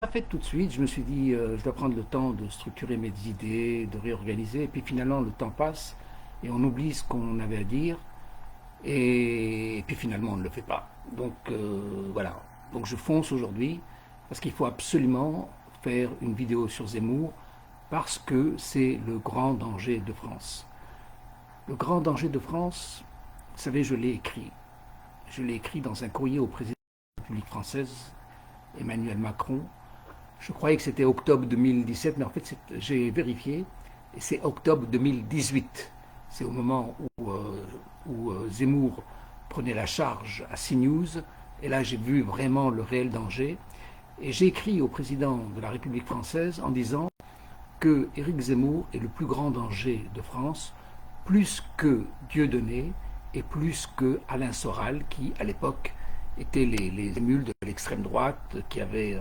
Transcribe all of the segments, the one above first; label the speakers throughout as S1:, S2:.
S1: fait tout de suite. Je me suis dit, je dois prendre le temps de structurer mes idées, de réorganiser. Et puis finalement, le temps passe et on oublie ce qu'on avait à dire. Et puis finalement, on ne le fait pas. Donc voilà. Donc je fonce aujourd'hui parce qu'il faut absolument faire une vidéo sur Zemmour parce que c'est le grand danger de France. Le grand danger de France, vous savez, je l'ai écrit. Je l'ai écrit dans un courrier au président de la République française, Emmanuel Macron. Je croyais que c'était octobre 2017, mais en fait, j'ai vérifié, et c'est octobre 2018. C'est au moment où Zemmour prenait la charge à CNews, et là j'ai vu vraiment le réel danger. Et j'ai écrit au président de la République française en disant que Éric Zemmour est le plus grand danger de France, plus que Dieudonné et plus que Alain Soral, qui à l'époque étaient les émules de l'extrême droite, qui avaient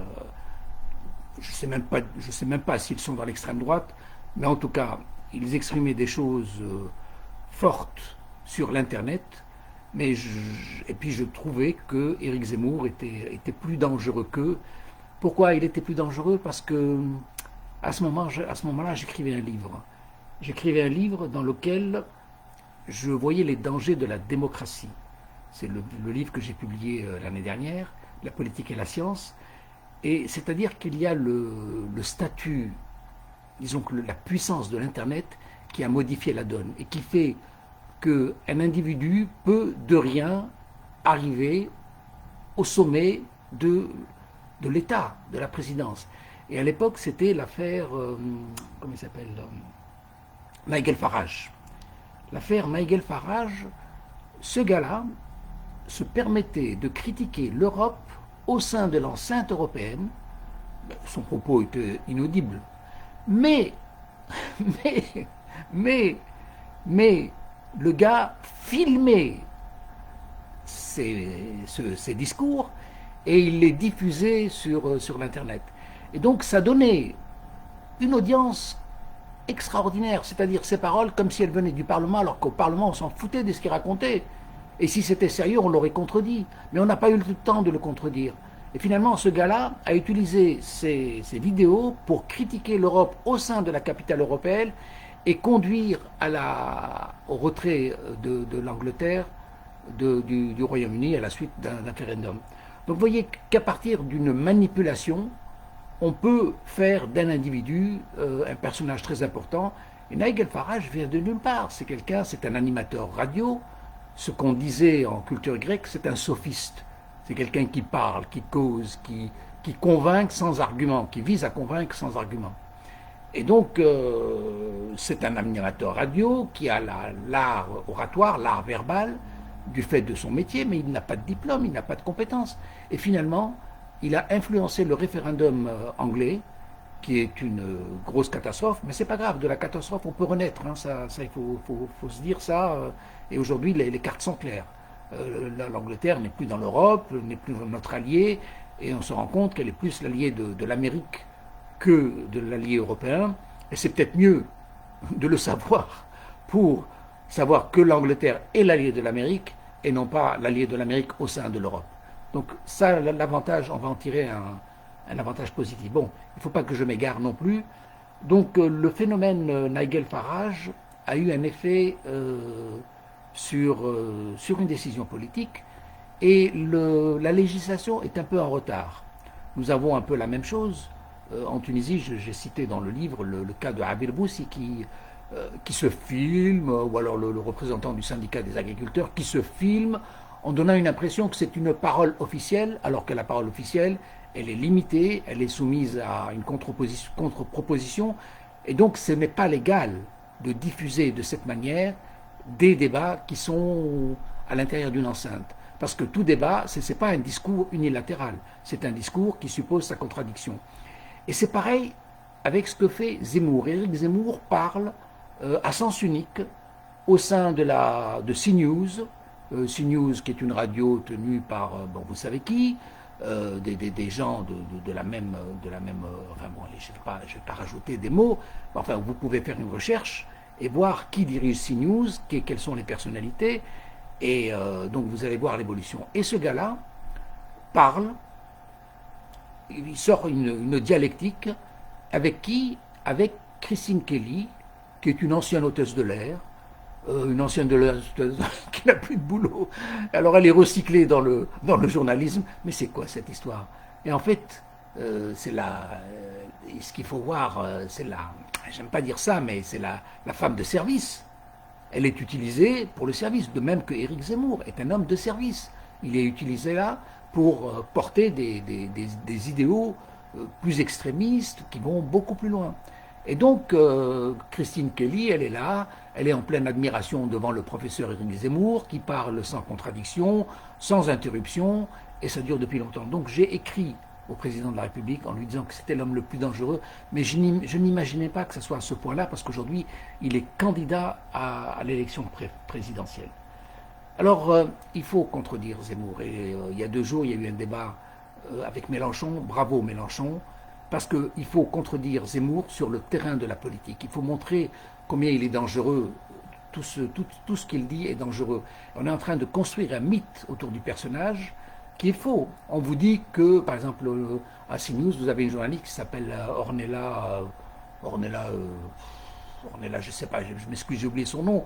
S1: je sais même pas s'ils sont dans l'extrême droite, mais en tout cas, ils exprimaient des choses fortes sur l'Internet. Et puis je trouvais que Éric Zemmour était plus dangereux qu'eux. Pourquoi il était plus dangereux? Parce que à ce moment-là, j'écrivais un livre. J'écrivais un livre dans lequel je voyais les dangers de la démocratie. C'est le livre que j'ai publié l'année dernière, La politique et la science. Et c'est-à-dire qu'il y a le statut, disons que la puissance de l'Internet qui a modifié la donne et qui fait qu'un individu peut de rien arriver au sommet de l'État, de la présidence. Et à l'époque, c'était l'affaire, comment il s'appelle, Maïguel Farage. L'affaire Maïguel Farage, ce gars-là se permettait de critiquer l'Europe au sein de l'enceinte européenne. Son propos était inaudible. Mais, mais, mais, mais, le gars filmait ses discours et il les diffusait sur l'Internet. Et donc ça donnait une audience extraordinaire, c'est-à-dire ces paroles comme si elles venaient du Parlement, alors qu'au Parlement on s'en foutait de ce qu'il racontait. Et si c'était sérieux, on l'aurait contredit. Mais on n'a pas eu le temps de le contredire. Et finalement, ce gars-là a utilisé ces vidéos pour critiquer l'Europe au sein de la capitale européenne et conduire au retrait de l'Angleterre, du Royaume-Uni à la suite d'un référendum. Donc vous voyez qu'à partir d'une manipulation, on peut faire d'un individu un personnage très important. Et Nigel Farage vient de nulle part. C'est un animateur radio. Ce qu'on disait en culture grecque, c'est un sophiste. C'est quelqu'un qui parle, qui cause, qui convainc sans argument, qui vise à convaincre sans argument. Et donc, c'est un animateur radio qui a l'art oratoire, l'art verbal, du fait de son métier, mais il n'a pas de diplôme, il n'a pas de compétences. Et finalement, il a influencé le référendum anglais, qui est une grosse catastrophe, mais c'est pas grave, de la catastrophe on peut renaître, hein, ça il faut se dire ça, et aujourd'hui les cartes sont claires. L'Angleterre n'est plus dans l'Europe, n'est plus notre allié, et on se rend compte qu'elle est plus l'allié de l'Amérique que de l'allié européen, et c'est peut-être mieux de le savoir pour savoir que l'Angleterre est l'allié de l'Amérique, et non pas l'allié de l'Amérique au sein de l'Europe. Donc ça, l'avantage, on va en tirer un avantage positif. Bon, il ne faut pas que je m'égare non plus. Donc le phénomène Nigel Farage a eu un effet sur une décision politique et la législation est un peu en retard. Nous avons un peu la même chose. En Tunisie, j'ai cité dans le livre le cas de Abir Boussi qui se filme, ou alors le représentant du syndicat des agriculteurs qui se filme en donnant une impression que c'est une parole officielle, alors que la parole officielle, elle est limitée, elle est soumise à une contre-proposition, et donc ce n'est pas légal de diffuser de cette manière des débats qui sont à l'intérieur d'une enceinte. Parce que tout débat, ce n'est pas un discours unilatéral, c'est un discours qui suppose sa contradiction. Et c'est pareil avec ce que fait Zemmour. Éric Zemmour parle à sens unique au sein de CNews, CNews qui est une radio tenue par, bon, vous savez qui, des gens de la même, enfin bon, je ne vais pas rajouter des mots, mais enfin vous pouvez faire une recherche et voir qui dirige CNews, quelles sont les personnalités, et donc vous allez voir l'évolution. Et ce gars-là parle il sort une dialectique avec qui? Avec Christine Kelly, qui est une ancienne hôtesse de l'air, une ancienne de l'air qui n'a plus de boulot. Alors elle est recyclée dans le journalisme, mais c'est quoi cette histoire? Et en fait, c'est ce qu'il faut voir, c'est j'aime pas dire ça, mais c'est la femme de service. Elle est utilisée pour le service, de même que Éric Zemmour est un homme de service. Il est utilisé là pour porter des idéaux plus extrémistes qui vont beaucoup plus loin. Et donc, Christine Kelly, elle est là, elle est en pleine admiration devant le professeur Éric Zemmour, qui parle sans contradiction, sans interruption, et ça dure depuis longtemps. Donc j'ai écrit au président de la République en lui disant que c'était l'homme le plus dangereux, mais je n'imaginais pas que ce soit à ce point-là, parce qu'aujourd'hui, il est candidat à l'élection présidentielle. Alors, il faut contredire Zemmour. Et il y a 2 jours, il y a eu un débat avec Mélenchon. Bravo Mélenchon, parce qu'il faut contredire Zemmour sur le terrain de la politique. Il faut montrer combien il est dangereux. Tout ce qu'il dit est dangereux. On est en train de construire un mythe autour du personnage qui est faux. On vous dit que, par exemple, à CNews, vous avez une journaliste qui s'appelle Ornella, je ne sais pas, je m'excuse, j'ai oublié son nom,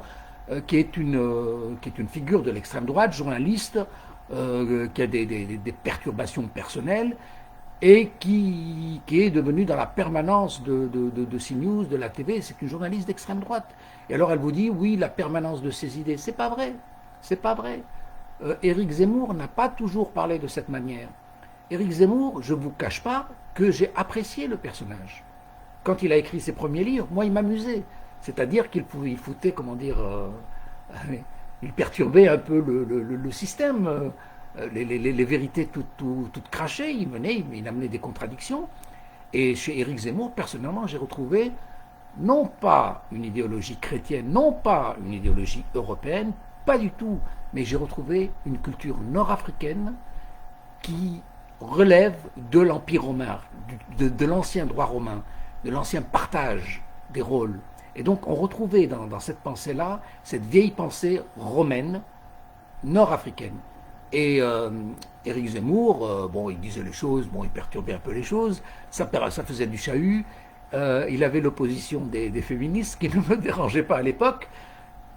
S1: qui est une figure de l'extrême droite, journaliste, qui a des perturbations personnelles et qui est devenue dans la permanence de CNews, de la TV, c'est une journaliste d'extrême droite. Et alors elle vous dit, oui, la permanence de ses idées. C'est pas vrai. C'est pas vrai. Éric Zemmour n'a pas toujours parlé de cette manière. Éric Zemmour, je ne vous cache pas que j'ai apprécié le personnage. Quand il a écrit ses premiers livres, moi, il m'amusait. C'est-à-dire qu'il foutait, comment dire, il perturbait un peu le système, les vérités toutes crachées, il amenait des contradictions. Et chez Éric Zemmour, personnellement, j'ai retrouvé non pas une idéologie chrétienne, non pas une idéologie européenne, pas du tout, mais j'ai retrouvé une culture nord-africaine qui relève de l'Empire romain, de l'ancien droit romain, de l'ancien partage des rôles. Et donc on retrouvait dans cette pensée-là, cette vieille pensée romaine, nord-africaine. Et Éric Zemmour, bon, il disait les choses, bon, il perturbait un peu les choses, ça faisait du chahut, il avait l'opposition des féministes, qui ne me dérangeait pas à l'époque,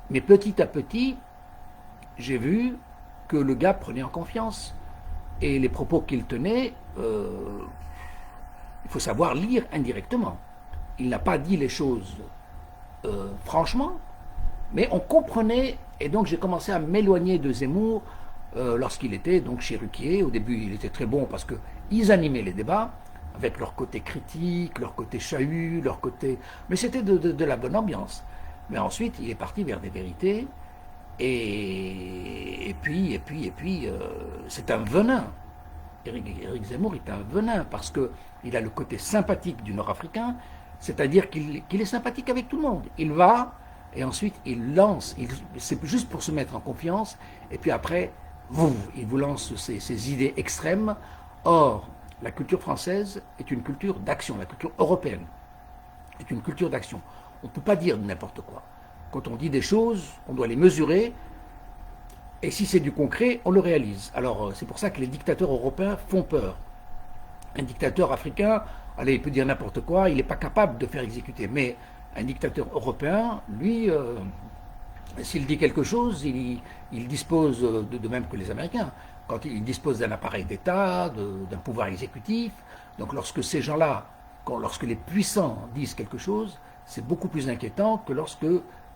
S1: mais petit à petit, j'ai vu que le gars prenait en confiance. Et les propos qu'il tenait, il faut savoir lire indirectement. Il n'a pas dit les choses franchement, mais on comprenait, et donc j'ai commencé à m'éloigner de Zemmour lorsqu'il était donc chez Ruquier. Au début, il était très bon parce qu'ils animaient les débats, avec leur côté critique, leur côté chahut, leur côté... Mais c'était de la bonne ambiance. Mais ensuite, il est parti vers des vérités, et puis, c'est un venin. Éric Zemmour est un venin parce qu'il a le côté sympathique du Nord-Africain, c'est-à-dire qu'il est sympathique avec tout le monde. Il va, et ensuite il lance, c'est juste pour se mettre en confiance, et puis après, il vous lance ses idées extrêmes. Or, la culture française est une culture d'action, la culture européenne est une culture d'action. On ne peut pas dire n'importe quoi. Quand on dit des choses, on doit les mesurer, et si c'est du concret, on le réalise. Alors c'est pour ça que les dictateurs européens font peur. Un dictateur africain, allez, il peut dire n'importe quoi, il n'est pas capable de faire exécuter. Mais un dictateur européen, lui, s'il dit quelque chose, il dispose, de même que les Américains, quand il dispose d'un appareil d'État, d'un pouvoir exécutif. Donc lorsque ces gens-là, lorsque les puissants disent quelque chose, c'est beaucoup plus inquiétant que lorsque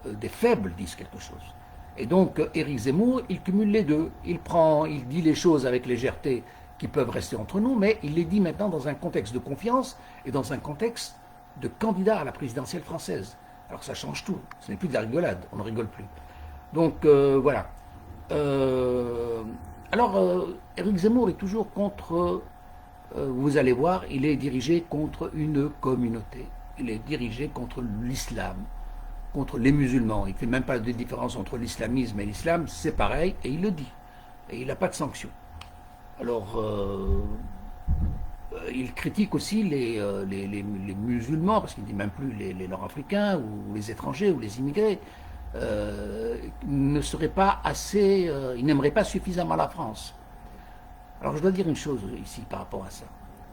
S1: des faibles disent quelque chose. Et donc Éric Zemmour, il cumule les deux. Il dit les choses avec légèreté qui peuvent rester entre nous, mais il les dit maintenant dans un contexte de confiance et dans un contexte de candidat à la présidentielle française. Alors ça change tout. Ce n'est plus de la rigolade. On ne rigole plus. Donc voilà. Éric Zemmour est toujours contre, vous allez voir, il est dirigé contre une communauté. Il est dirigé contre l'islam, contre les musulmans. Il ne fait même pas de différence entre l'islamisme et l'islam, c'est pareil, et il le dit. Et il n'a pas de sanction. Alors, il critique aussi les musulmans, parce qu'il ne dit même plus les nord-africains, ou les étrangers, ou les immigrés, ne seraient pas assez, ils n'aimeraient pas suffisamment la France. Alors je dois dire une chose ici par rapport à ça.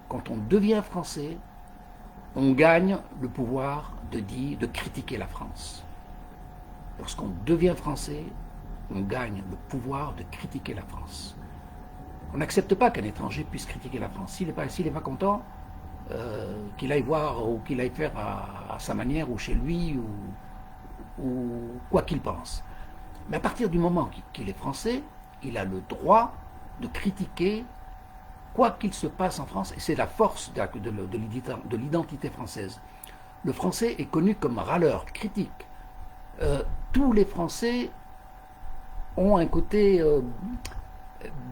S1: quand on devient français, on gagne le pouvoir de critiquer la France. Lorsqu'on devient français, on gagne le pouvoir de critiquer la France. On n'accepte pas qu'un étranger puisse critiquer la France. S'il n'est pas content, qu'il aille voir ou qu'il aille faire à sa manière ou chez lui ou quoi qu'il pense. Mais à partir du moment qu'il est français, il a le droit de critiquer quoi qu'il se passe en France, et c'est la force de l'identité française. Le français est connu comme râleur, critique. Tous les Français ont un côté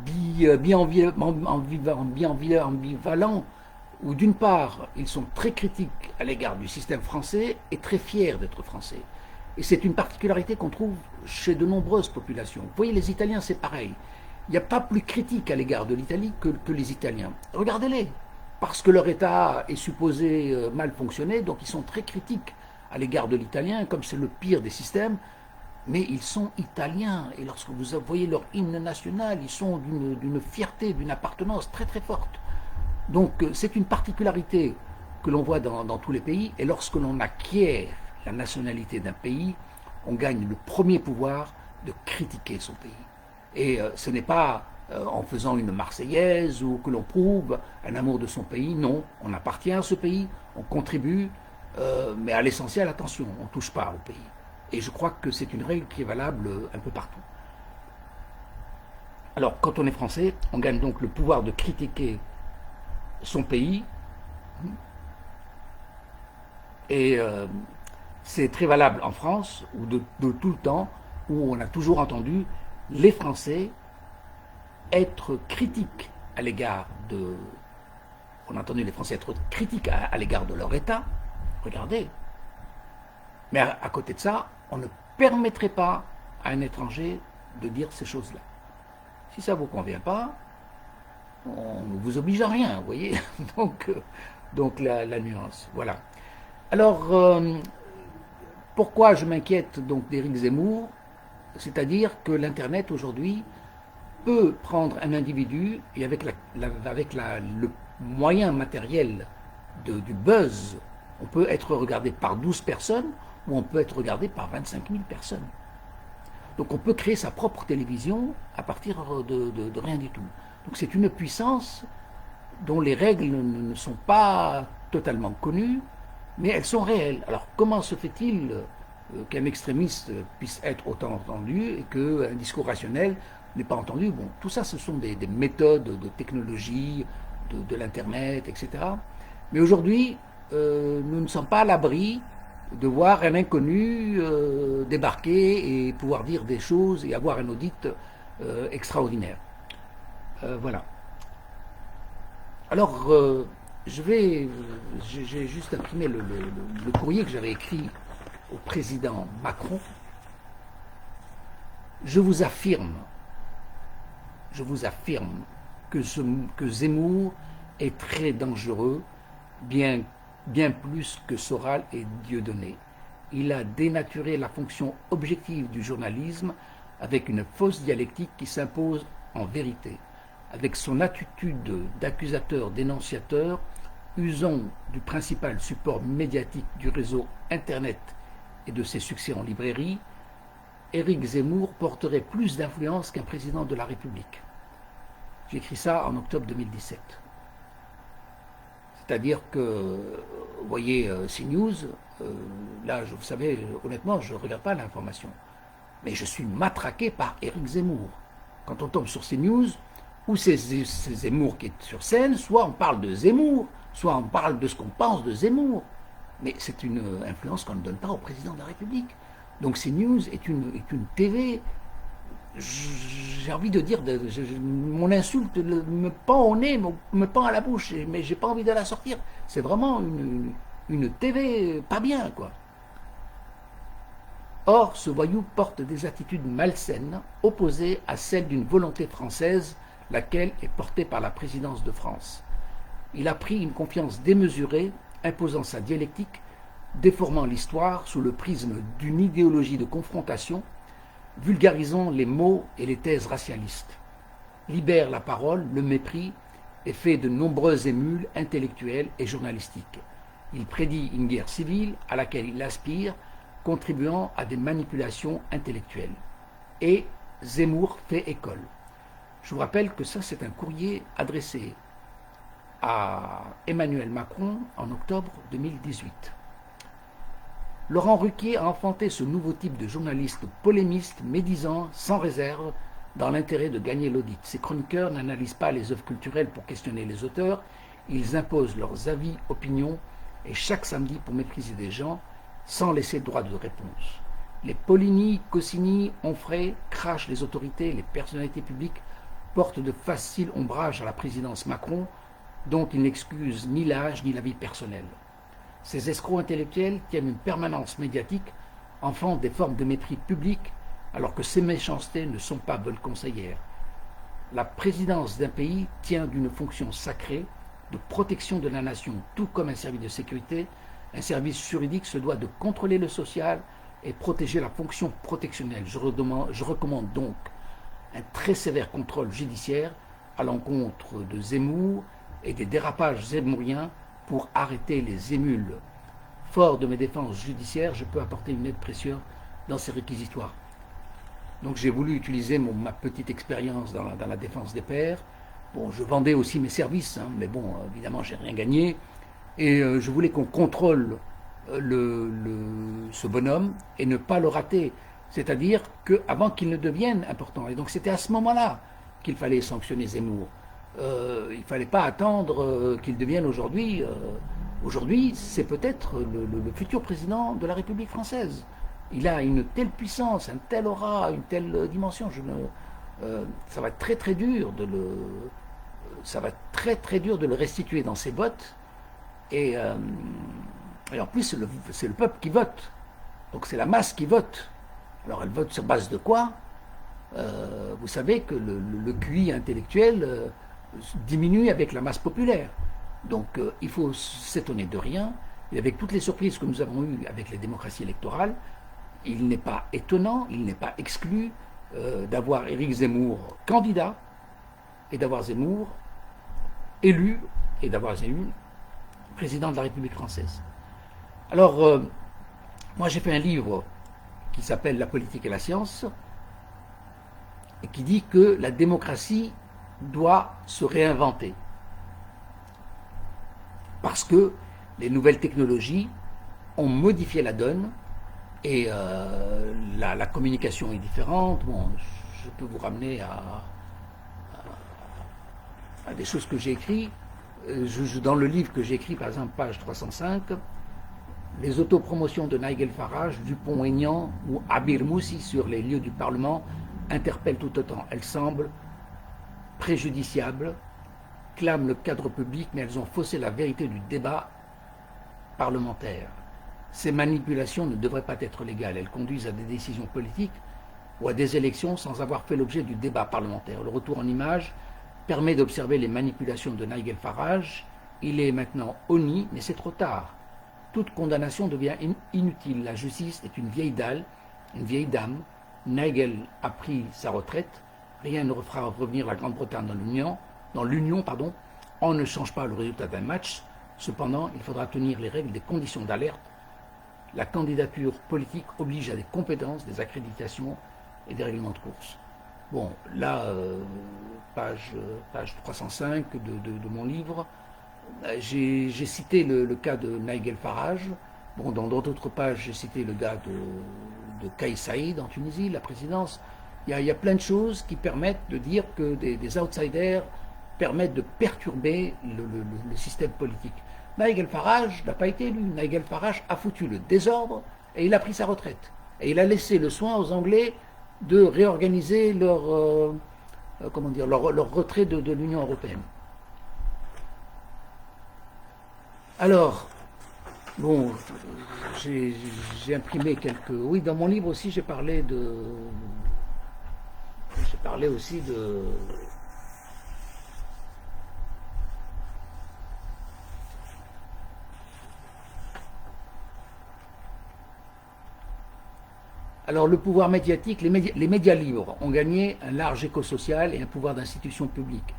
S1: bien ambivalent, où d'une part, ils sont très critiques à l'égard du système français et très fiers d'être français. Et c'est une particularité qu'on trouve chez de nombreuses populations. Vous voyez, les Italiens, c'est pareil. Il n'y a pas plus critique à l'égard de l'Italie que les Italiens. Regardez-les, parce que leur État est supposé mal fonctionner, donc ils sont très critiques à l'égard de l'Italien, comme c'est le pire des systèmes, mais ils sont Italiens. Et lorsque vous voyez leur hymne national, ils sont d'une fierté, d'une appartenance très très forte. Donc c'est une particularité que l'on voit dans tous les pays, et lorsque l'on acquiert la nationalité d'un pays, on gagne le premier pouvoir de critiquer son pays. Et ce n'est pas en faisant une Marseillaise ou que l'on prouve un amour de son pays, non, on appartient à ce pays, on contribue, mais à l'essentiel, attention, on ne touche pas au pays. Et je crois que c'est une règle qui est valable un peu partout. Alors, quand on est français, on gagne donc le pouvoir de critiquer son pays, et c'est très valable en France, ou de tout le temps, où on a toujours entendu les Français être critiques à l'égard de... On a entendu les Français être critiques à l'égard de leur État, regardez. Mais à côté de ça, on ne permettrait pas à un étranger de dire ces choses-là. Si ça ne vous convient pas, on ne vous oblige à rien, vous voyez. donc la nuance, voilà. Alors, pourquoi je m'inquiète donc d'Éric Zemmour? C'est-à-dire que l'Internet aujourd'hui peut prendre un individu et avec le moyen matériel du buzz, on peut être regardé par 12 personnes ou on peut être regardé par 25 000 personnes. Donc on peut créer sa propre télévision à partir de rien du tout. Donc c'est une puissance dont les règles ne sont pas totalement connues, mais elles sont réelles. Alors comment se fait-il qu'un extrémiste puisse être autant entendu et qu'un discours rationnel n'est pas entendu? Bon, tout ça, ce sont des méthodes de technologie, de l'Internet, etc. Mais aujourd'hui, nous ne sommes pas à l'abri de voir un inconnu débarquer et pouvoir dire des choses et avoir un audit extraordinaire. Voilà. Alors, j'ai juste imprimé le courrier que j'avais écrit au président Macron. Je vous affirme que Zemmour est très dangereux, bien plus que Soral et Dieudonné. Il a dénaturé la fonction objective du journalisme avec une fausse dialectique qui s'impose en vérité. Avec son attitude d'accusateur-dénonciateur, usant du principal support médiatique du réseau Internet et de ses succès en librairie, Éric Zemmour porterait plus d'influence qu'un président de la République. J'ai écrit ça en octobre 2017. C'est-à-dire que, vous voyez, CNews, là, vous savez, honnêtement, je ne regarde pas l'information. Mais je suis matraqué par Éric Zemmour. Quand on tombe sur CNews, ou c'est Zemmour qui est sur scène, soit on parle de Zemmour, soit on parle de ce qu'on pense de Zemmour. Mais c'est une influence qu'on ne donne pas au président de la République. Donc CNews est une TV, j'ai envie de dire, mon insulte me pend au nez, me pend à la bouche, mais j'ai pas envie de la sortir. C'est vraiment une TV pas bien, quoi. Or, ce voyou porte des attitudes malsaines, opposées à celles d'une volonté française, laquelle est portée par la présidence de France. Il a pris une confiance démesurée, imposant sa dialectique, déformant l'histoire sous le prisme d'une idéologie de confrontation, vulgarisant les mots et les thèses racialistes, libère la parole, le mépris et fait de nombreuses émules intellectuelles et journalistiques. Il prédit une guerre civile à laquelle il aspire, contribuant à des manipulations intellectuelles. Et Zemmour fait école. Je vous rappelle que ça, c'est un courrier adressé à Emmanuel Macron en octobre 2018. Laurent Ruquier a enfanté ce nouveau type de journaliste polémiste, médisant, sans réserve, dans l'intérêt de gagner l'audit. Ces chroniqueurs n'analysent pas les œuvres culturelles pour questionner les auteurs, ils imposent leurs avis, opinions, et chaque samedi pour mépriser des gens, sans laisser droit de réponse. Les Poligny, Cossini, Onfray crachent les autorités, les personnalités publiques, portent de faciles ombrages à la présidence Macron, dont ils n'excusent ni l'âge ni la vie personnelle. Ces escrocs intellectuels tiennent une permanence médiatique, enfantent des formes de mépris public, alors que ces méchancetés ne sont pas bonnes conseillères. La présidence d'un pays tient d'une fonction sacrée de protection de la nation, tout comme un service de sécurité. Un service juridique se doit de contrôler le social et protéger la fonction protectionnelle. Je recommande donc un très sévère contrôle judiciaire à l'encontre de Zemmour et des dérapages zemmouriens pour arrêter les émules. Fort de mes défenses judiciaires, je peux apporter une aide précieuse dans ces réquisitoires. Donc j'ai voulu utiliser ma petite expérience dans la défense des pairs. Bon, je vendais aussi mes services, mais bon, évidemment, j'ai rien gagné. Et je voulais qu'on contrôle ce bonhomme et ne pas le rater. C'est-à-dire qu'avant qu'il ne devienne important. Et donc c'était à ce moment-là qu'il fallait sanctionner Zemmour. Il ne fallait pas attendre qu'il devienne aujourd'hui. Aujourd'hui, c'est peut-être le futur président de la République française. Il a une telle puissance, un tel aura, une telle dimension. Ça va être très très dur de le restituer dans ses bottes. Et en plus, c'est le peuple qui vote. Donc c'est la masse qui vote. Alors elle vote sur base de quoi? Vous savez que le QI intellectuel diminue avec la masse populaire. Donc il faut s'étonner de rien. Et avec toutes les surprises que nous avons eues avec les démocraties électorales, il n'est pas étonnant, il n'est pas exclu d'avoir Éric Zemmour candidat et d'avoir Zemmour élu et d'avoir Zemmour président de la République française. Alors, moi j'ai fait un livre qui s'appelle La politique et la science et qui dit que la démocratie doit se réinventer parce que les nouvelles technologies ont modifié la donne et la communication est différente. Bon, je peux vous ramener à des choses que j'ai écrites. Dans le livre que j'ai écrit, par exemple, page 305, les autopromotions de Nigel Farage, Dupont-Aignan ou Abir Moussi sur les lieux du Parlement interpellent tout autant. Elles semblent préjudiciables, clament le cadre public, mais elles ont faussé la vérité du débat parlementaire. Ces manipulations ne devraient pas être légales. Elles conduisent à des décisions politiques ou à des élections sans avoir fait l'objet du débat parlementaire. Le retour en image permet d'observer les manipulations de Nigel Farage. Il est maintenant honni, mais c'est trop tard. Toute condamnation devient inutile. La justice est une vieille dame. Nigel a pris sa retraite. Rien ne fera revenir la Grande-Bretagne dans l'Union. On ne change pas le résultat d'un match. Cependant, il faudra tenir les règles des conditions d'alerte. La candidature politique oblige à des compétences, des accréditations et des règlements de course. Bon, là, page 305 de mon livre, j'ai cité le cas de Nigel Farage. Bon, dans d'autres pages, j'ai cité le cas de Kais Saïd en Tunisie, la présidence. Il y a plein de choses qui permettent de dire que des outsiders permettent de perturber le système politique. Nigel Farage n'a pas été élu. Nigel Farage a foutu le désordre et il a pris sa retraite. Et il a laissé le soin aux Anglais de réorganiser leur retrait de l'Union européenne. Alors, bon, j'ai imprimé quelques... Oui, dans mon livre aussi, j'ai parlé aussi de... Alors le pouvoir médiatique, les médias libres ont gagné un large éco social et un pouvoir d'institution publique.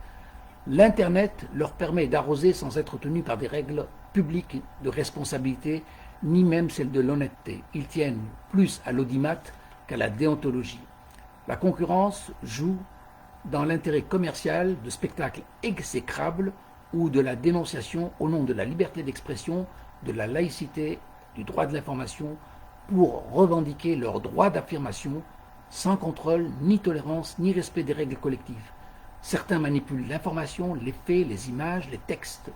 S1: L'Internet leur permet d'arroser sans être tenus par des règles publiques de responsabilité, ni même celles de l'honnêteté. Ils tiennent plus à l'audimat qu'à la déontologie. La concurrence joue dans l'intérêt commercial de spectacles exécrables ou de la dénonciation au nom de la liberté d'expression, de la laïcité, du droit de l'information, pour revendiquer leur droit d'affirmation sans contrôle, ni tolérance, ni respect des règles collectives. Certains manipulent l'information, les faits, les images, les textes.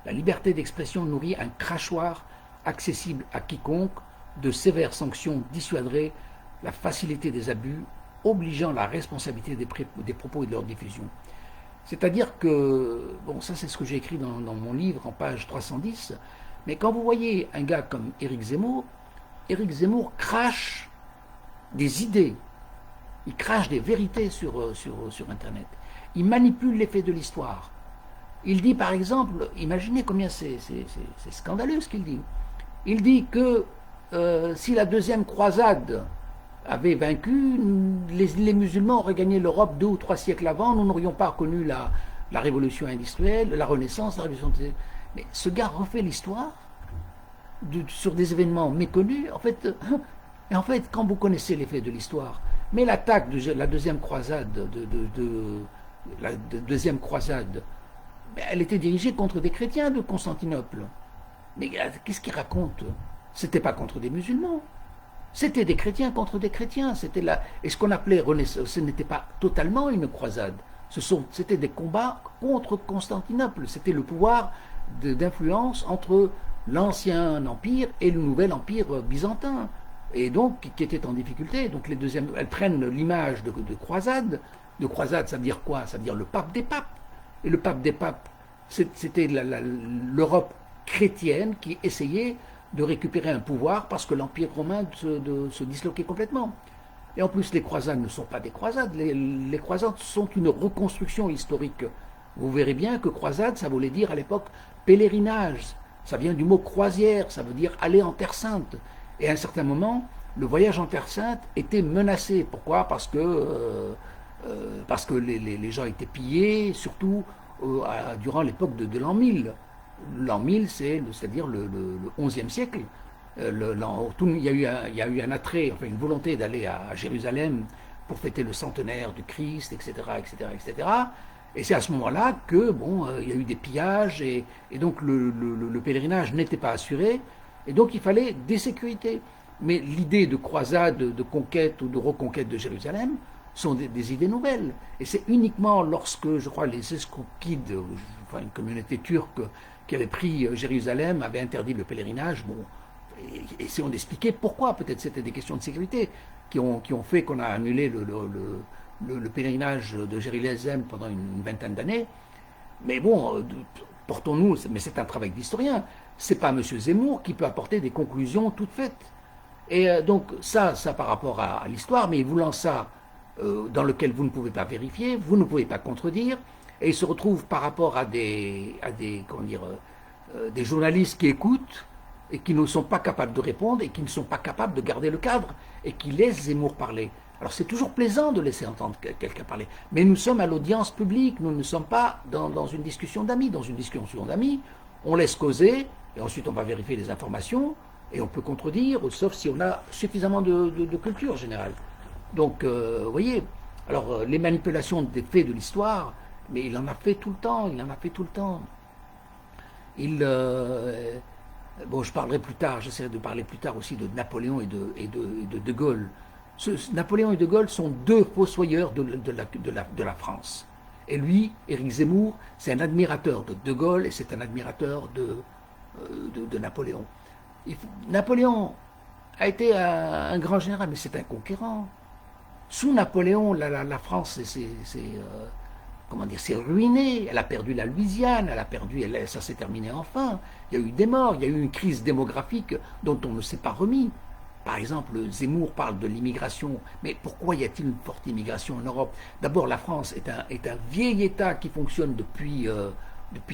S1: La liberté d'expression nourrit un crachoir accessible à quiconque, de sévères sanctions dissuaderaient la facilité des abus, obligeant la responsabilité des propos et de leur diffusion. C'est-à-dire que, bon, ça c'est ce que j'ai écrit dans mon livre en page 310, mais quand vous voyez un gars comme Éric Zemmour crache des idées, il crache des vérités sur Internet, il manipule les faits de l'histoire. Il dit par exemple, imaginez combien c'est scandaleux ce qu'il dit. Il dit que si la deuxième croisade avait vaincu, les musulmans auraient gagné l'Europe 2 ou 3 siècles avant, nous n'aurions pas connu la révolution industrielle, la Renaissance, la révolution... Mais ce gars refait l'histoire sur des événements méconnus. En fait, quand vous connaissez les faits de l'histoire, mais l'attaque de la deuxième croisade, deuxième croisade, elle était dirigée contre des chrétiens de Constantinople. Mais qu'est-ce qu'il raconte? C'était pas contre des musulmans. C'était des chrétiens contre des chrétiens. Et ce qu'on appelait Renaissance, ce n'était pas totalement une croisade. C'était des combats contre Constantinople. C'était le pouvoir d'influence entre l'ancien empire et le nouvel empire byzantin. Et donc, qui était en difficulté. Donc, elles prennent l'image de croisade. De croisade, ça veut dire quoi? Ça veut dire le pape des papes. Et le pape des papes, c'était l'Europe chrétienne qui essayait de récupérer un pouvoir parce que l'Empire romain se disloquait complètement. Et en plus, les croisades ne sont pas des croisades. Les croisades sont une reconstruction historique. Vous verrez bien que croisade, ça voulait dire à l'époque pèlerinage. Ça vient du mot croisière, ça veut dire aller en Terre Sainte. Et à un certain moment, le voyage en Terre Sainte était menacé. Pourquoi? Parce que les gens étaient pillés, surtout durant l'époque de l'an 1000. L'an 1000, c'est-à-dire le XIe siècle. Il y a eu un attrait, enfin une volonté d'aller à Jérusalem pour fêter le centenaire du Christ, etc., etc., etc. Et c'est à ce moment-là que, il y a eu des pillages et donc le pèlerinage n'était pas assuré. Et donc il fallait des sécurités. Mais l'idée de croisade, de conquête ou de reconquête de Jérusalem sont des idées nouvelles. Et c'est uniquement lorsque, je crois, les Escoukides, une communauté turque qui avait pris Jérusalem, avait interdit le pèlerinage, et essayons d'expliquer pourquoi. Peut-être c'était des questions de sécurité qui ont fait qu'on a annulé le pèlerinage de Jérusalem pendant une vingtaine d'années. Mais bon, portons-nous, mais c'est un travail d'historien. C'est pas M. Zemmour qui peut apporter des conclusions toutes faites. Et donc ça par rapport à l'histoire, mais voulant ça dans lequel vous ne pouvez pas vérifier, vous ne pouvez pas contredire, et il se retrouve par rapport à des journalistes qui écoutent et qui ne sont pas capables de répondre et qui ne sont pas capables de garder le cadre et qui laissent Zemmour parler. Alors c'est toujours plaisant de laisser entendre quelqu'un parler, mais nous sommes à l'audience publique, nous ne sommes pas dans une discussion d'amis. Dans une discussion d'amis, on laisse causer et ensuite on va vérifier les informations et on peut contredire, sauf si on a suffisamment de culture générale. Donc, vous voyez, alors les manipulations des faits de l'histoire, mais il en a fait tout le temps, je parlerai plus tard, j'essaierai de parler plus tard aussi de Napoléon et de Gaulle. Napoléon et de Gaulle sont deux fossoyeurs de la France. Et lui, Éric Zemmour, c'est un admirateur de Gaulle et c'est un admirateur de Napoléon. Napoléon a été un grand général, mais c'est un conquérant. Sous Napoléon, la France s'est ruinée. Elle a perdu la Louisiane, ça s'est terminé enfin. Il y a eu des morts, il y a eu une crise démographique dont on ne s'est pas remis. Par exemple, Zemmour parle de l'immigration, mais pourquoi y a-t-il une forte immigration en Europe? D'abord, la France est un vieil État qui fonctionne depuis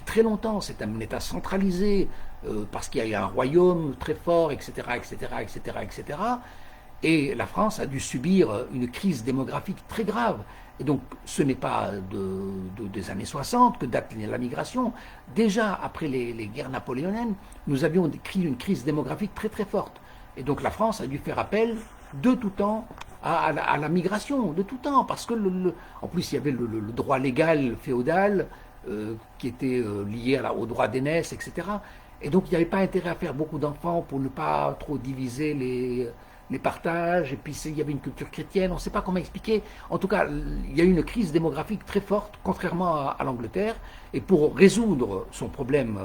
S1: très longtemps. C'est un État centralisé parce qu'il y a eu un royaume très fort, etc., etc., etc., etc. Et la France a dû subir une crise démographique très grave. Et donc, ce n'est pas des années 60 que date la migration. Déjà, après les guerres napoléoniennes, nous avions une crise démographique très très forte. Et donc, la France a dû faire appel de tout temps à la migration, de tout temps, parce que, en plus, il y avait le droit légal féodal qui était lié au droit d'aînesse, etc. Et donc, il n'y avait pas intérêt à faire beaucoup d'enfants pour ne pas trop diviser les partages, et puis il y avait une culture chrétienne, on ne sait pas comment expliquer. En tout cas, il y a eu une crise démographique très forte, contrairement à l'Angleterre, et pour résoudre son problème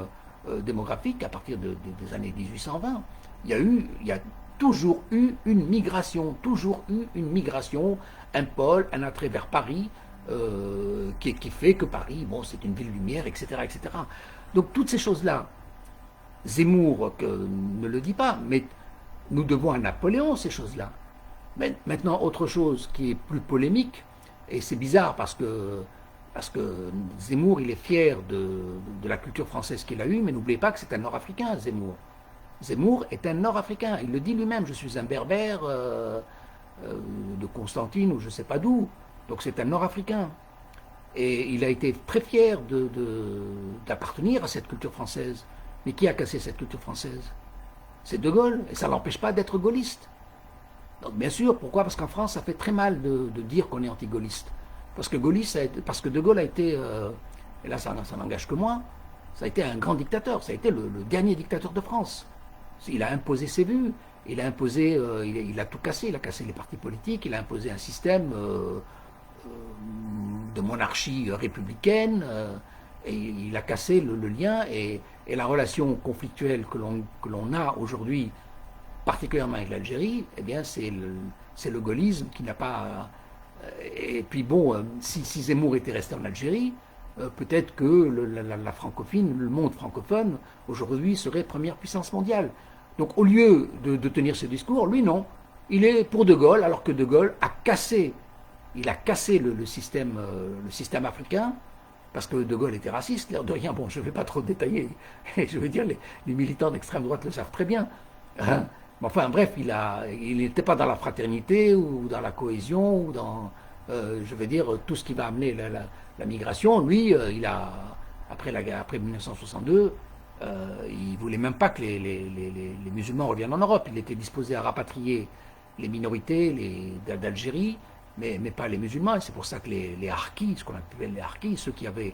S1: démographique, à partir des années 1820, il y a toujours eu une migration, un pôle, un attrait vers Paris, qui fait que Paris, bon, c'est une ville lumière, etc., etc. Donc toutes ces choses-là, Zemmour ne le dit pas, mais nous devons à Napoléon ces choses-là. Maintenant, autre chose qui est plus polémique, et c'est bizarre parce que Zemmour, il est fier de la culture française qu'il a eue, mais n'oubliez pas que c'est un Nord-Africain, Zemmour. Zemmour est un Nord-Africain, il le dit lui-même, je suis un berbère de Constantine ou je ne sais pas d'où, donc c'est un Nord-Africain. Et il a été très fier d'appartenir à cette culture française. Mais qui a cassé cette culture française? C'est De Gaulle, et ça ne l'empêche pas d'être gaulliste. Donc bien sûr, pourquoi? Parce qu'en France, ça fait très mal de dire qu'on est anti-gaulliste. Parce que De Gaulle a été, et là ça n'engage que moi, ça a été un grand dictateur, ça a été le dernier dictateur de France. Il a imposé ses vues, il a tout cassé, il a cassé les partis politiques, il a imposé un système de monarchie républicaine, et il a cassé le lien et la relation conflictuelle que l'on a aujourd'hui, particulièrement avec l'Algérie, eh bien c'est le gaullisme qui n'a pas... Et puis bon, si Zemmour était resté en Algérie, peut-être que la francophonie, le monde francophone, aujourd'hui serait première puissance mondiale. Donc au lieu de tenir ce discours, lui non, il est pour De Gaulle, alors que De Gaulle a cassé le système africain, parce que De Gaulle était raciste, l'air de rien, bon, je ne vais pas trop détailler, je veux dire, les militants d'extrême droite le savent très bien. Hein. Enfin, bref, il n'était pas dans la fraternité, ou dans la cohésion, ou dans, je veux dire, tout ce qui va amener la migration. Lui, après 1962, il ne voulait même pas que les musulmans reviennent en Europe. Il était disposé à rapatrier les minorités d'Algérie, mais pas les musulmans, et c'est pour ça que les harkis, ce qu'on appelait les harkis, ceux qui avaient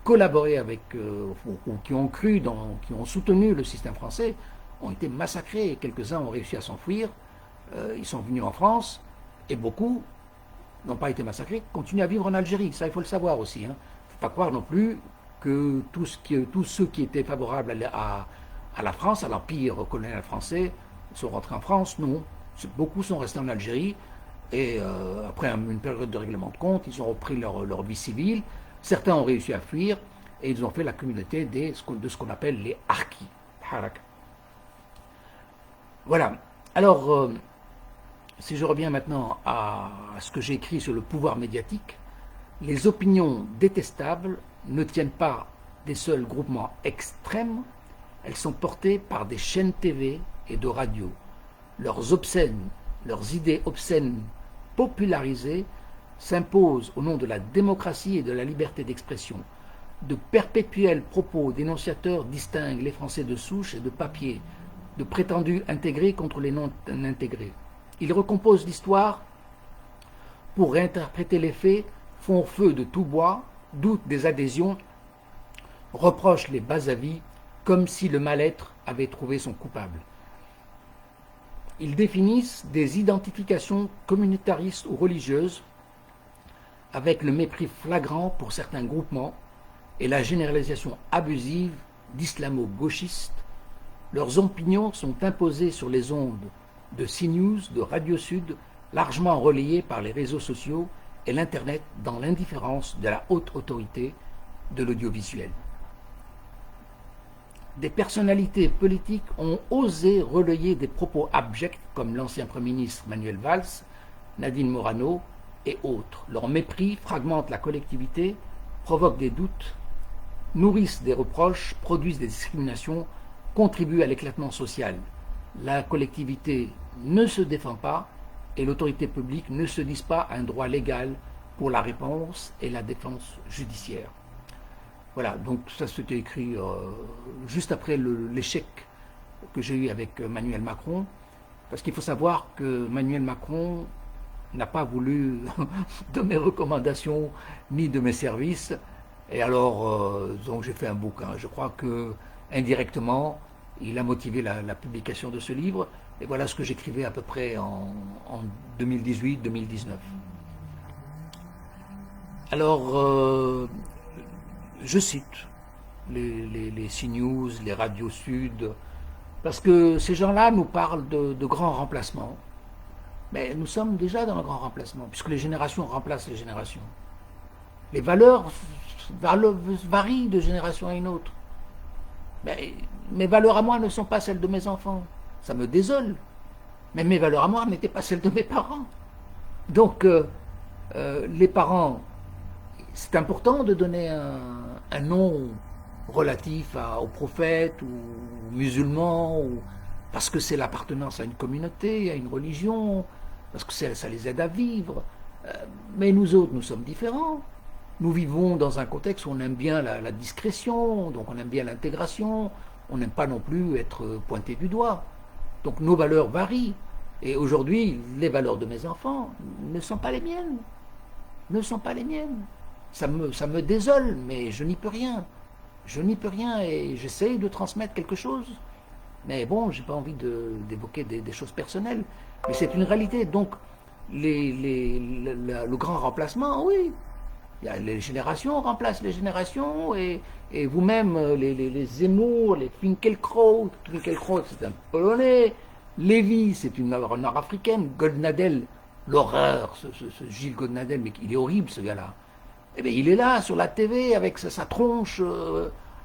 S1: collaboré avec, ou qui ont cru, qui ont soutenu le système français, ont été massacrés, et quelques-uns ont réussi à s'enfuir, ils sont venus en France, et beaucoup n'ont pas été massacrés, continuent à vivre en Algérie, ça il faut le savoir aussi. Il ne faut pas croire non plus que tous ceux qui étaient favorables à la France, à l'empire colonial français, sont rentrés en France, non. Beaucoup sont restés en Algérie, et après une période de règlement de compte, ils ont repris leur vie civile. Certains ont réussi à fuir et ils ont fait la communauté de ce qu'on appelle les harkis. Voilà. Alors, si je reviens maintenant à ce que j'ai écrit sur le pouvoir médiatique, les opinions détestables ne tiennent pas des seuls groupements extrêmes, elles sont portées par des chaînes TV et de radio. Leurs idées obscènes popularisées s'imposent au nom de la démocratie et de la liberté d'expression. De perpétuels propos dénonciateurs distinguent les Français de souche et de papier, de prétendus intégrés contre les non-intégrés. Ils recomposent l'histoire pour réinterpréter les faits, font feu de tout bois, doutent des adhésions, reprochent les bas avis, comme si le mal-être avait trouvé son coupable. Ils définissent des identifications communautaristes ou religieuses avec le mépris flagrant pour certains groupements et la généralisation abusive d'islamo-gauchistes. Leurs opinions sont imposées sur les ondes de CNews, de Radio Sud, largement relayées par les réseaux sociaux et l'Internet dans l'indifférence de la haute autorité de l'audiovisuel. Des personnalités politiques ont osé relayer des propos abjects comme l'ancien Premier ministre Manuel Valls, Nadine Morano et autres. Leur mépris fragmente la collectivité, provoque des doutes, nourrissent des reproches, produisent des discriminations, contribuent à l'éclatement social. la collectivité ne se défend pas et l'autorité publique ne se dispose pas un droit légal pour la réponse et la défense judiciaire. Voilà, donc ça c'était écrit juste après l'échec que j'ai eu avec Emmanuel Macron, parce qu'il faut savoir que Emmanuel Macron n'a pas voulu de mes recommandations ni de mes services, et alors donc j'ai fait un bouquin. Je crois que indirectement, il a motivé la publication de ce livre, et voilà ce que j'écrivais à peu près en 2018-2019. Alors, je cite les CNews, les radios Sud, parce que ces gens-là nous parlent de grands remplacements. Mais nous sommes déjà dans le grand remplacement, puisque les générations remplacent les générations. Les valeurs varient de génération à une autre. Mais mes valeurs à moi ne sont pas celles de mes enfants. Ça me désole. Mais mes valeurs à moi n'étaient pas celles de mes parents. Donc, les parents, c'est important de donner un nom relatif au prophète ou musulman, parce que c'est l'appartenance à une communauté, à une religion, parce que ça les aide à vivre. Mais nous autres, nous sommes différents. Nous vivons dans un contexte où on aime bien la discrétion, donc on aime bien l'intégration, on n'aime pas non plus être pointé du doigt. Donc nos valeurs varient. Et aujourd'hui, les valeurs de mes enfants ne sont pas les miennes. Ne sont pas les miennes. Ça me désole, mais je n'y peux rien. Je n'y peux rien et j'essaye de transmettre quelque chose. Mais bon, j'ai pas envie d'évoquer des choses personnelles. Mais c'est une réalité. Donc, le grand remplacement, oui. Les générations remplacent les générations et vous-même, les Zemmour, les Finkielkraut, c'est un Polonais, Lévy, c'est une Nord-Africaine, Goldnadel, l'horreur, ce Gilles Goldnadel, mais il est horrible ce gars-là. Eh bien, il est là sur la TV avec sa tronche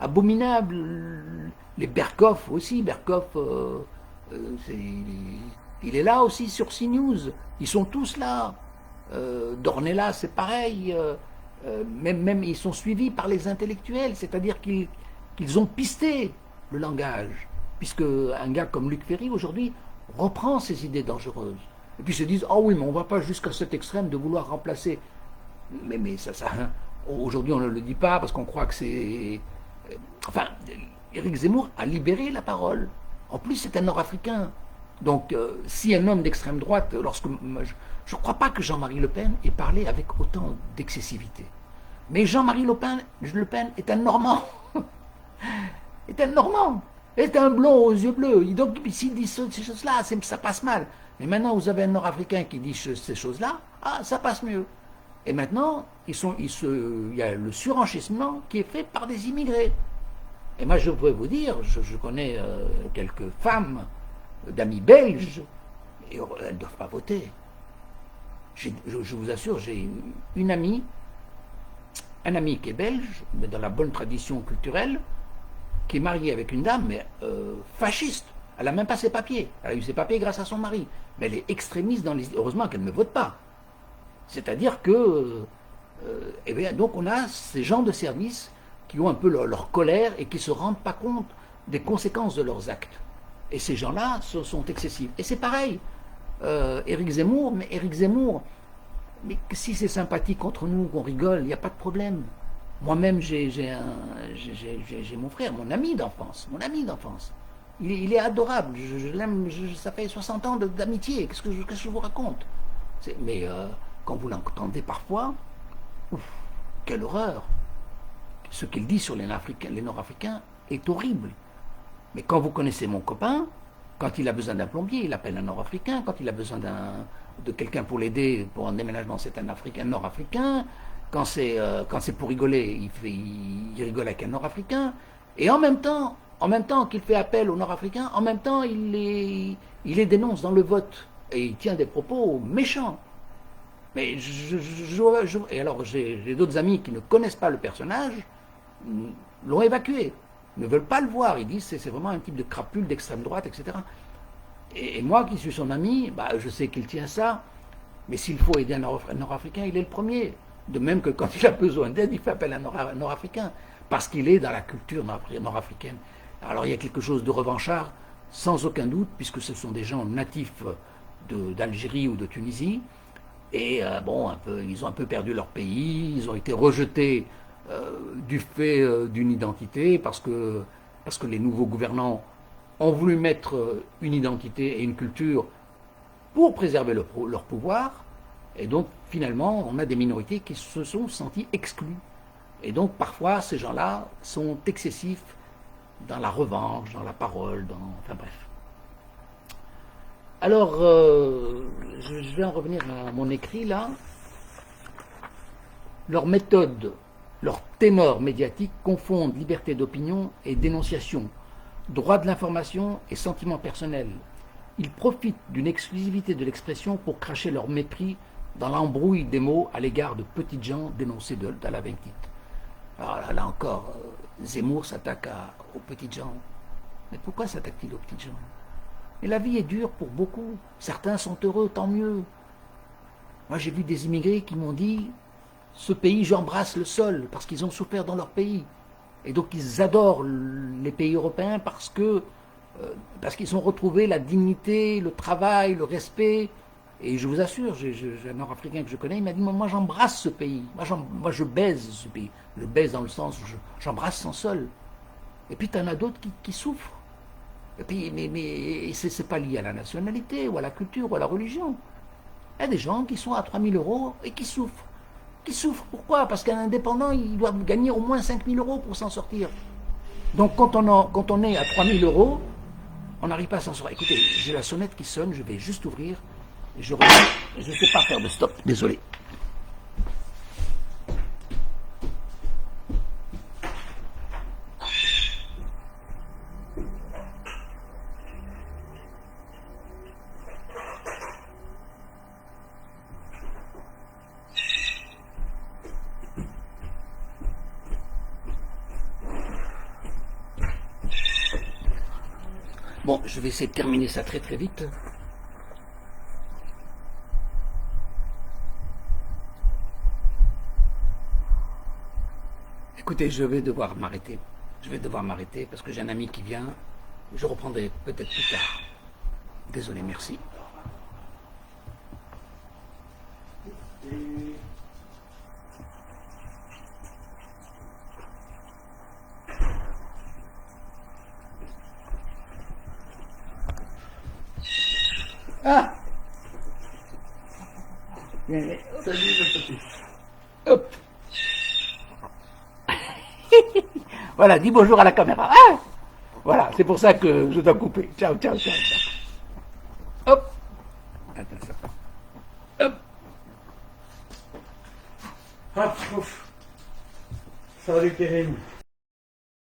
S1: abominable. Les Berkoff aussi, il est là aussi sur CNews. Ils sont tous là. Dornelas, c'est pareil. Même ils sont suivis par les intellectuels, c'est-à-dire qu'ils ont pisté le langage, puisque un gars comme Luc Ferry aujourd'hui reprend ces idées dangereuses. Et puis ils se disent, ah oui, mais on ne va pas jusqu'à cet extrême de vouloir remplacer. Mais ça aujourd'hui on ne le dit pas parce qu'on croit que c'est... Enfin, Éric Zemmour a libéré la parole. En plus, c'est un Nord-Africain. Donc, si un homme d'extrême droite, je ne crois pas que Jean-Marie Le Pen ait parlé avec autant d'excessivité. Mais Jean-Marie Le Pen est un Normand. est un Normand. Est un blond aux yeux bleus. Donc, s'il dit ces choses-là, ça passe mal. Mais maintenant, vous avez un Nord-Africain qui dit ces choses-là, ça passe mieux. Et maintenant, il y a le surenchissement qui est fait par des immigrés. Et moi, je pourrais vous dire, je connais quelques femmes, d'amis belges, et elles ne doivent pas voter. Je vous assure, j'ai un ami qui est belge, mais dans la bonne tradition culturelle, qui est marié avec une dame, mais fasciste. Elle n'a même pas ses papiers. Elle a eu ses papiers grâce à son mari. Mais elle est extrémiste dans les... Heureusement qu'elle ne vote pas. C'est-à-dire que... eh bien, donc on a ces gens de service qui ont un peu leur colère et qui ne se rendent pas compte des conséquences de leurs actes. Et ces gens-là sont excessifs. Et c'est pareil. Éric Zemmour, mais si c'est sympathique entre nous, qu'on rigole, il n'y a pas de problème. Moi-même, j'ai mon frère, mon ami d'enfance. Il est adorable. Je l'aime, ça fait 60 ans d'amitié. Qu'est-ce que je vous raconte? Mais quand vous l'entendez parfois, ouf, quelle horreur. Ce qu'il dit sur les Nord-Africains est horrible. Mais quand vous connaissez mon copain, quand il a besoin d'un plombier, il appelle un Nord-Africain. Quand il a besoin de quelqu'un pour l'aider pour un déménagement, c'est un Nord-Africain. Quand c'est pour rigoler, il rigole avec un Nord-Africain. Et en même temps qu'il fait appel aux Nord-Africains, en même temps, il les dénonce dans le vote. Et il tient des propos méchants. Mais et alors, j'ai d'autres amis qui ne connaissent pas le personnage, l'ont évacué, ne veulent pas le voir. Ils disent c'est vraiment un type de crapule d'extrême droite, etc. Et moi qui suis son ami, je sais qu'il tient ça, mais s'il faut aider un Nord-Africain, il est le premier. De même que quand il a besoin d'aide, il fait appel à un Nord-Africain, parce qu'il est dans la culture nord-africaine. Alors il y a quelque chose de revanchard sans aucun doute, puisque ce sont des gens natifs d'Algérie ou de Tunisie. Et bon, ils ont un peu perdu leur pays, ils ont été rejetés du fait d'une identité, parce que les nouveaux gouvernants ont voulu mettre une identité et une culture pour préserver leur pouvoir. Et donc, finalement, on a des minorités qui se sont senties exclues. Et donc, parfois, ces gens-là sont excessifs dans la revanche, dans la parole, enfin bref. Alors, je vais en revenir à mon écrit là. Leur méthode, leur ténor médiatique confondent liberté d'opinion et dénonciation, droit de l'information et sentiment personnel. Ils profitent d'une exclusivité de l'expression pour cracher leur mépris dans l'embrouille des mots à l'égard de petites gens dénoncés de la vingtite. Alors là encore, Zemmour s'attaque aux petites gens. Mais pourquoi s'attaque-t-il aux petites gens? Et la vie est dure pour beaucoup. Certains sont heureux, tant mieux. Moi, j'ai vu des immigrés qui m'ont dit « Ce pays, j'embrasse le sol » parce qu'ils ont souffert dans leur pays. Et donc, ils adorent les pays européens parce qu'ils ont retrouvé la dignité, le travail, le respect. Et je vous assure, j'ai un Nord-Africain que je connais, il m'a dit « Moi, j'embrasse ce pays. Moi, je baise ce pays. » Je baise dans le sens où j'embrasse son sol. Et puis, tu en as d'autres qui souffrent. Et puis, mais c'est pas lié à la nationalité, ou à la culture, ou à la religion. Il y a des gens qui sont à 3 000 euros et qui souffrent. Qui souffrent, pourquoi? Parce qu'un indépendant, il doit gagner au moins 5 000 euros pour s'en sortir. Donc, quand on est à 3 000 euros, on n'arrive pas à s'en sortir. Écoutez, j'ai la sonnette qui sonne, je vais juste ouvrir. Et je reviens. Je ne sais pas faire de stop, désolé. Bon, je vais essayer de terminer ça très très vite. Écoutez, je vais devoir m'arrêter. Je vais devoir m'arrêter parce que j'ai un ami qui vient. Je reprendrai peut-être plus tard. Désolé, merci. Ah! Salut le petit. Hop! Voilà, dis bonjour à la caméra. Ah, voilà, c'est pour ça que je dois couper. Ciao, ciao, ciao, ciao. Hop. Attention. Hop.
S2: Hop, ouf. Salut Kérim.